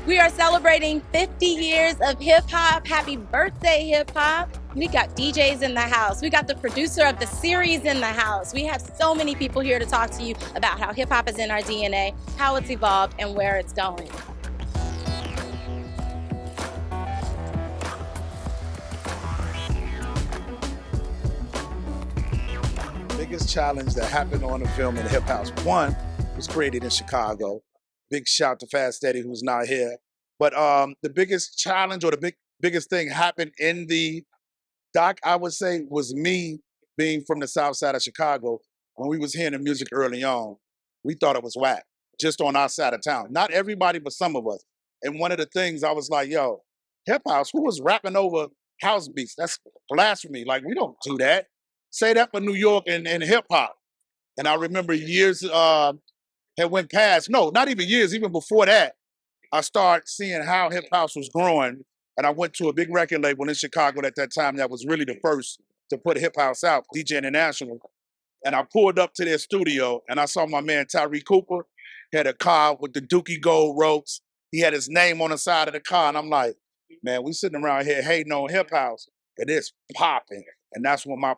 We are celebrating 50 years of hip hop. Happy birthday, hip hop. We got DJs in the house. We got the producer of the series in the house. We have so many people here to talk to you about how hip hop is in our DNA, how it's evolved, and where it's going. Biggest challenge that happened on the film in Hip House. One was created in Chicago. Big shout to Fast Eddie, who's not here. But the biggest challenge or the biggest thing happened in the doc, I would say, was me being from the south side of Chicago. When we was hearing the music early on, we thought it was whack, just on our side of town. Not everybody, but some of us. And one of the things I was like, yo, hip house, who was rapping over house beats? That's blasphemy. Like, we don't do that. Say that for New York and hip hop. And I remember years had went past. No, not even years. Even before that, I started seeing how hip house was growing. And I went to a big record label in Chicago at that time that was really the first to put hip house out, DJ International. And I pulled up to their studio and I saw my man Tyree Cooper had a car with the Dookie Gold ropes. He had his name on the side of the car. And I'm like, man, we sitting around here hating on hip house and it's popping. And that's when my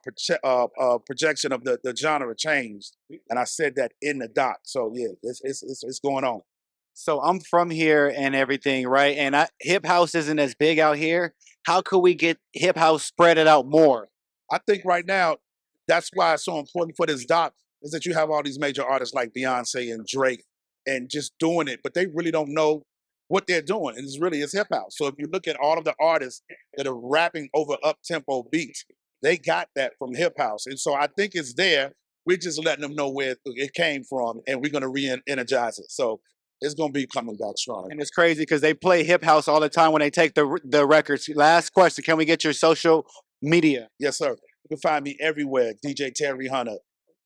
projection of the genre changed. And I said that in the doc. So yeah, it's going on. So I'm from here and everything, right? And hip house isn't as big out here. How could we get hip house spread it out more? I think right now, that's why it's so important for this doc, is that you have all these major artists like Beyonce and Drake and just doing it, but they really don't know what they're doing. And it's hip house. So if you look at all of the artists that are rapping over up-tempo beats, they got that from hip house. And so I think it's there. We're just letting them know where it came from and we're going to re-energize it. So it's going to be coming back strong. And it's crazy because they play hip house all the time when they take the records. Last question, can we get your social media? Yes, sir. You can find me everywhere, DJ Terry Hunter.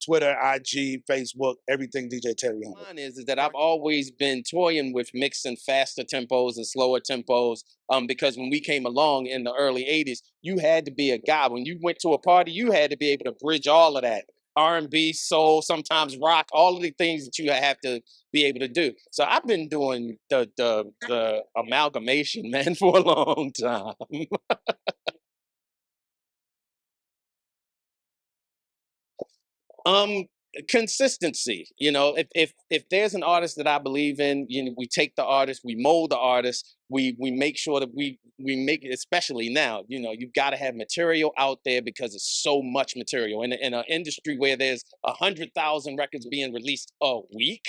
Twitter, IG, Facebook, everything DJ Terry Hunter. Mine is that I've always been toying with mixing faster tempos and slower tempos because when we came along in the early 80s, you had to be a guy. When you went to a party, you had to be able to bridge all of that. R&B, soul, sometimes rock, all of the things that you have to be able to do. So I've been doing the amalgamation, man, for a long time. Consistency. You know, if there's an artist that I believe in, you know, we take the artist, we mold the artist, we make sure that we make it, especially now, you know, you've got to have material out there because it's so much material. In an industry where there's 100,000 records being released a week,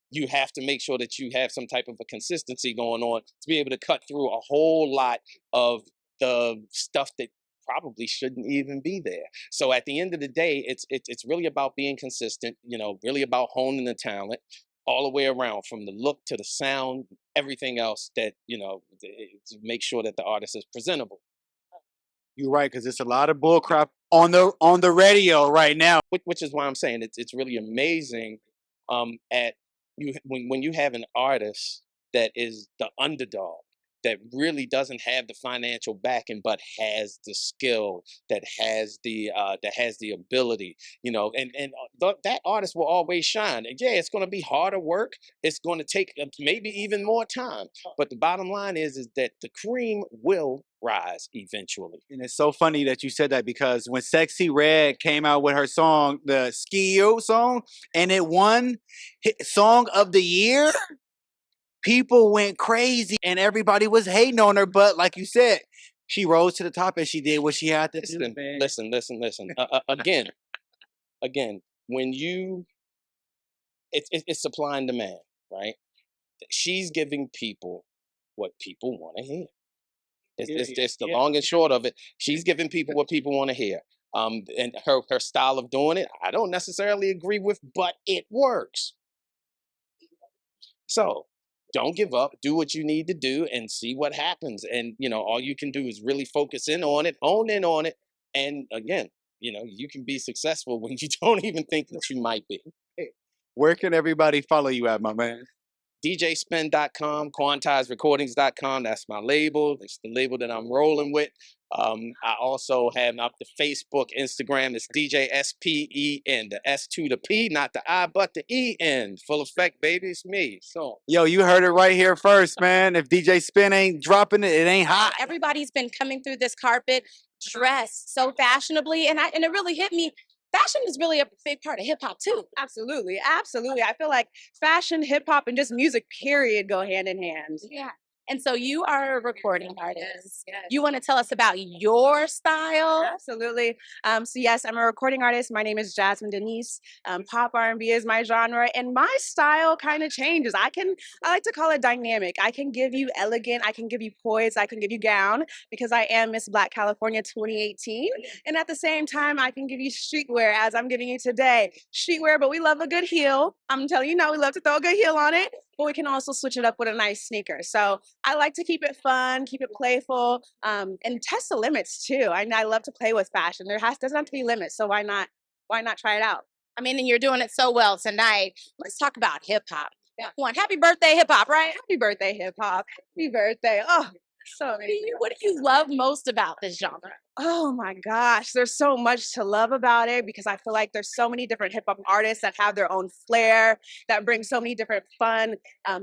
you have to make sure that you have some type of a consistency going on to be able to cut through a whole lot of the stuff that probably shouldn't even be there. So at the end of the day, it's really about being consistent, you know, really about honing the talent all the way around, from the look to the sound, everything else that, you know, to make sure that the artist is presentable. You're right, because it's a lot of bullcrap on the radio right now. Which is why I'm saying it's really amazing at you when you have an artist that is the underdog, that really doesn't have the financial backing, but has the skill, that has the ability, you know, and that artist will always shine. And yeah, it's going to be harder work. It's going to take maybe even more time. But the bottom line is that the cream will rise eventually. And it's so funny that you said that, because when Sexy Red came out with her song, the Ski-O song, and it won Song of the Year, people went crazy and everybody was hating on her. But like you said, she rose to the top and she did what she had to do. Listen. Again, when you, it's supply and demand, right? She's giving people what people want to hear. It's the long and short of it. She's giving people what people want to hear. And her style of doing it, I don't necessarily agree with, but it works. So don't give up. Do what you need to do and see what happens. And, you know, all you can do is really focus in on it, hone in on it. And again, you know, you can be successful when you don't even think that you might be. Where can everybody follow you at, my man? DJspin.com, QuantizedRecordings.com. That's my label. It's the label that I'm rolling with. I also have up the Facebook, Instagram. It's DJ SPEN, the S to the P, not the I, but the EN. Full effect, baby. It's me. So. Yo, you heard it right here first, man. If DJ Spin ain't dropping it, it ain't hot. Everybody's been coming through this carpet dressed so fashionably, and it really hit me. Fashion is really a big part of hip hop too. Absolutely, absolutely. I feel like fashion, hip hop, and just music, period, go hand in hand. Yeah. And so you are a recording artist. Yes. You want to tell us about your style? Absolutely. So yes, I'm a recording artist. My name is Jasmine Denise. Pop R&B is my genre, and my style kind of changes. I like to call it dynamic. I can give you elegant. I can give you poise. I can give you gown because I am Miss Black California 2018. And at the same time, I can give you streetwear as I'm giving you today. Streetwear, but we love a good heel. I'm telling you now, we love to throw a good heel on it. But we can also switch it up with a nice sneaker. So I like to keep it fun, keep it playful, and test the limits too. I love to play with fashion. Doesn't have to be limits. So why not try it out? I mean, and you're doing it so well tonight. Let's talk about hip hop. Yeah. One, happy birthday, hip hop, right? Happy birthday, hip hop. Happy birthday. Oh, so amazing. What do you love most about this genre? Oh my gosh, there's so much to love about it because I feel like there's so many different hip hop artists that have their own flair, that bring so many different fun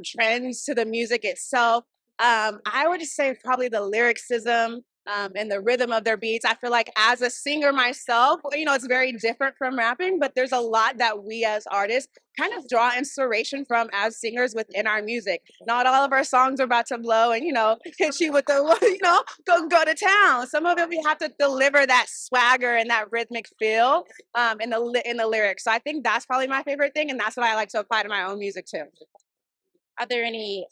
trends to the music itself. I would just say probably the lyricism and the rhythm of their beats. I feel like as a singer myself, it's very different from rapping, but there's a lot that we as artists kind of draw inspiration from as singers within our music. Not all of our songs are about to blow and, hit you with the, go to town. Some of it we have to deliver that swagger and that rhythmic feel in the lyrics. So I think that's probably my favorite thing, and that's what I like to apply to my own music too. Are there any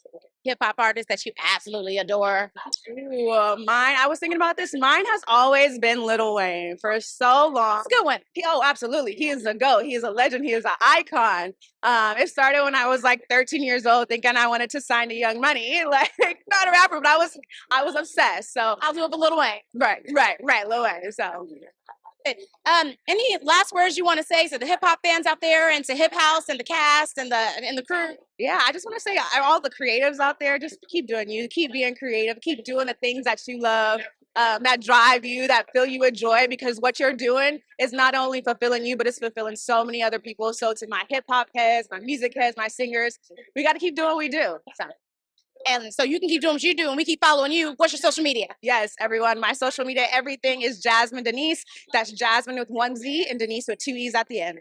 hip hop artists that you absolutely adore? Ooh, I was thinking about this. Mine has always been Lil Wayne for so long. It's a good one. Absolutely. He is a GOAT. He is a legend. He is an icon. It started when I was like 13 years old, thinking I wanted to sign to Young Money. Like, not a rapper, but I was obsessed. So I'll do it with Lil Wayne. Right. Lil Wayne. So. Any last words you want to say to the hip hop fans out there, and to Hip House and the cast and the crew? Yeah, I just want to say, all the creatives out there, just keep doing you, keep being creative, keep doing the things that you love, that drive you, that fill you with joy, because what you're doing is not only fulfilling you, but it's fulfilling so many other people. So to my hip hop heads, my music heads, my singers, we got to keep doing what we do. And so you can keep doing what you do, and we keep following you. What's your social media? Yes, everyone. My social media, everything is Jasmine Denise. That's Jasmine with one Z and Denise with two E's at the end.